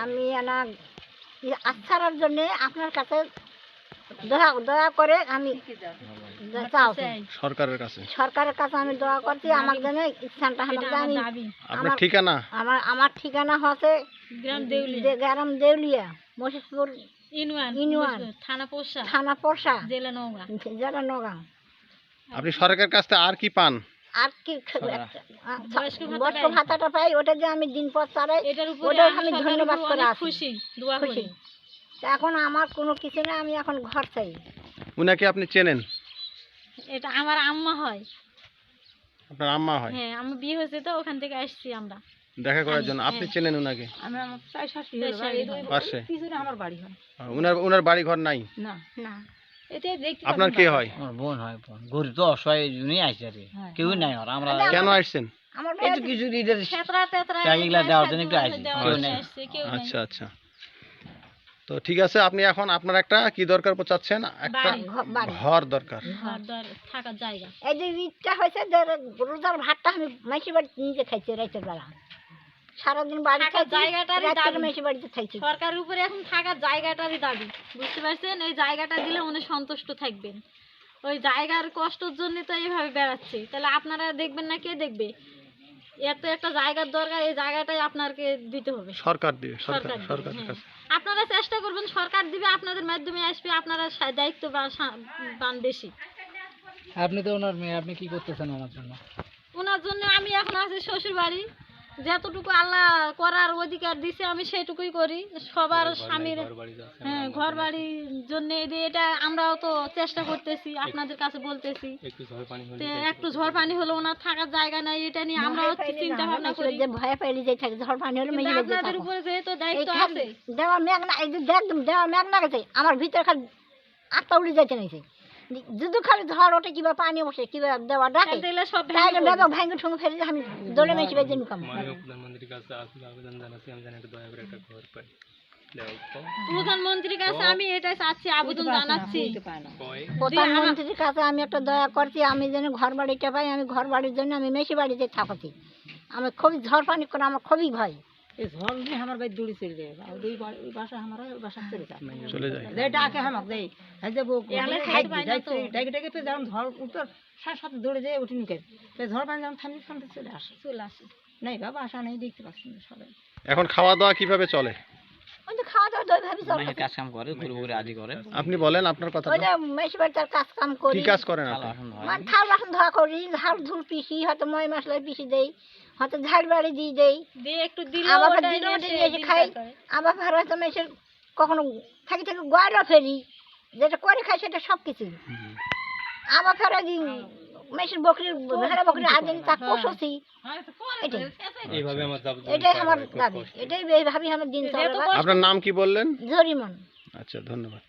আমি আচ্ছার জন্য আপনার কাছে দয়া করে আমি সরকারের কাছে আমি দোয়া করছি আমার জন্য স্থানটা আপনার ঠিকানা আমার ঠিকানা হচ্ছে গ্রাম দেউলিয়া মসজিদপুর ইউনিয়ন থানা পোষা জেলা নওগাঁ। আপনি সরকারের কাছ থেকে আর কি পান? আর কি বয়স্ক ভাতাটা পাই, ওটা যে আমি দিন পর চালাই, ওটা আমি ধন্যবাদ করে খুশি। এখন আমার কোনো কিছু না, আমি এখন ঘর চাই। উনাকে আপনি চেনেন? এটা আমার আম্মা হয়। আপনার আম্মা হয়? হ্যাঁ, আমার বিয়ে হয়েছে তো ওখান থেকে আসছি আমরা দেখা করার জন্য। আপনি চেনেন উনাকে? আমি আমার পাশে পিছনে আমার বাড়ি হয়। উনার বাড়ি ঘর নাই? না না। আপনার কে হয়? আমার বোন হয়। গরিব তো, অসহায় জন্যই আসছে আর কি, কেউ নাই। আর আমরা কেন আসছেন? একটু কিছু ঈদের টাকাগুলা দেওয়ার জন্য একটু আসছি, কেউ নেই। আচ্ছা আচ্ছা, তো ঠিক আছে। আপনি এখন আপনার একটা কি দরকার চাচ্ছেন? একটা ঘর দরকার, থাকার জায়গা। এই যে ইচ্ছা হয়েছে যে রোজার ভাতটা আমি মাসির বাড়িতে নিজে খাইছি, রাতের বেলা সারাদিন বাড়ি মাসির বাড়িতে খাইছি। সরকারের উপরে এখন থাকার জায়গাটারই দাবি, বুঝতে পারছেন? ওই জায়গাটা দিলে উনি সন্তুষ্ট থাকবেন। ওই জায়গার কষ্টের জন্য তো এইভাবে বেড়াচ্ছে, তাহলে আপনারা দেখবেন না, কে দেখবে? এত একটা জায়গার দরকার, এই জায়গাটাই আপনাকে দিতে হবে। সরকার দিবে, সরকারের কাছে আপনারা চেষ্টা করবেন, সরকার দিবে, আপনাদের মাধ্যমে আসবে, আপনারা দায়িত্ব বান বেশি। আপনি তো ওনার মেয়ে, আপনি কি করতেছেন ওনার জন্য? ওনার জন্য আমি এখন আছি শ্বশুর বাড়ি, যতটুকু আল্লাহ করার অধিকার দিছে আমি সেটুকুই করি। সবার স্বামীর ঘর বাড়ির জন্য এটা আমরাও তো চেষ্টা করতেছি, আপনাদের কাছে বলতেছি। একটু ঝড় পানি হলো, ওনার থাকার জায়গা নাই, এটা নিয়ে আমরাও চিন্তা ভাবনা করি। ভয় পাইলে যে থাকে ঝড় পানি হলে আপনাদের উপরে যেহেতু দায়িত্ব আছে, দেওয়া মেঘ না, এই যে একদম দেওয়া মেঘ না গেছে, আমার ভিতরে খালি আটটা উড়ে যাইতে নাইছে। যদি খালি ঝড় ওঠে কিবা পানি বসে কিবা দেওয়া ডাকে, তাহলে ব্যাপক ভাঙে ঠুঙে ফেলে আমি দৌড়ে মেশি বেজে নিকাম। প্রধানমন্ত্রীর কাছে আমি এটাই চাচ্ছি, আবেদন জানাচ্ছি। প্রধানমন্ত্রীর কাছে আমি একটা দয়া করছি, আমি যেন ঘর বাড়িটা পাই। আমি ঘর বাড়ির জন্য আমি মেশি বাড়িতে থাকছি। আমার খুবই ঝড় পানি করে আমার খুবই ভয়। এই ঝড় নিয়ে আমার বাড়ি দৌড়ে চলে যায়, ওই বাসা আমার ওই বাসা চলে যায় ডাকে আমাক দেয়, ডেকে তো যেমন ঝড় উত্তর সাথে সাথে দৌড়ে যায়, উঠে নিকে ঝড় পানি যেমন থামলে থামতে চলে আসে নাই বাবা, আসা নেই, দেখতে পাচ্ছি না সবাই। এখন খাওয়া দাওয়া কিভাবে চলে? আপনি বলেন আপনার কথা। কাজ কাম করি। কি কাজ করেন আপনি? থাল বাসন ধোয়া করি, ঝাড় ঝুল পিসি, হয়তো ময় মশলা পিসি দেই, হয়তো ঝাড় বাড়ি দিয়ে দেই, আবার খাই। আবার হয়তো মেসের কখনো থাকি থাকি গয়লা ফেরি, যেটা করে খাই সেটা সব কিছু। আবার ফেরা দিই মেসের বকরির ভেড়া বকরির আদিন তার পোষছি। এটাই আমার দাবি, এটাই ভাবি আমার দিন চলে। আপনার নাম কি বললেন? জরিমন। আচ্ছা, ধন্যবাদ।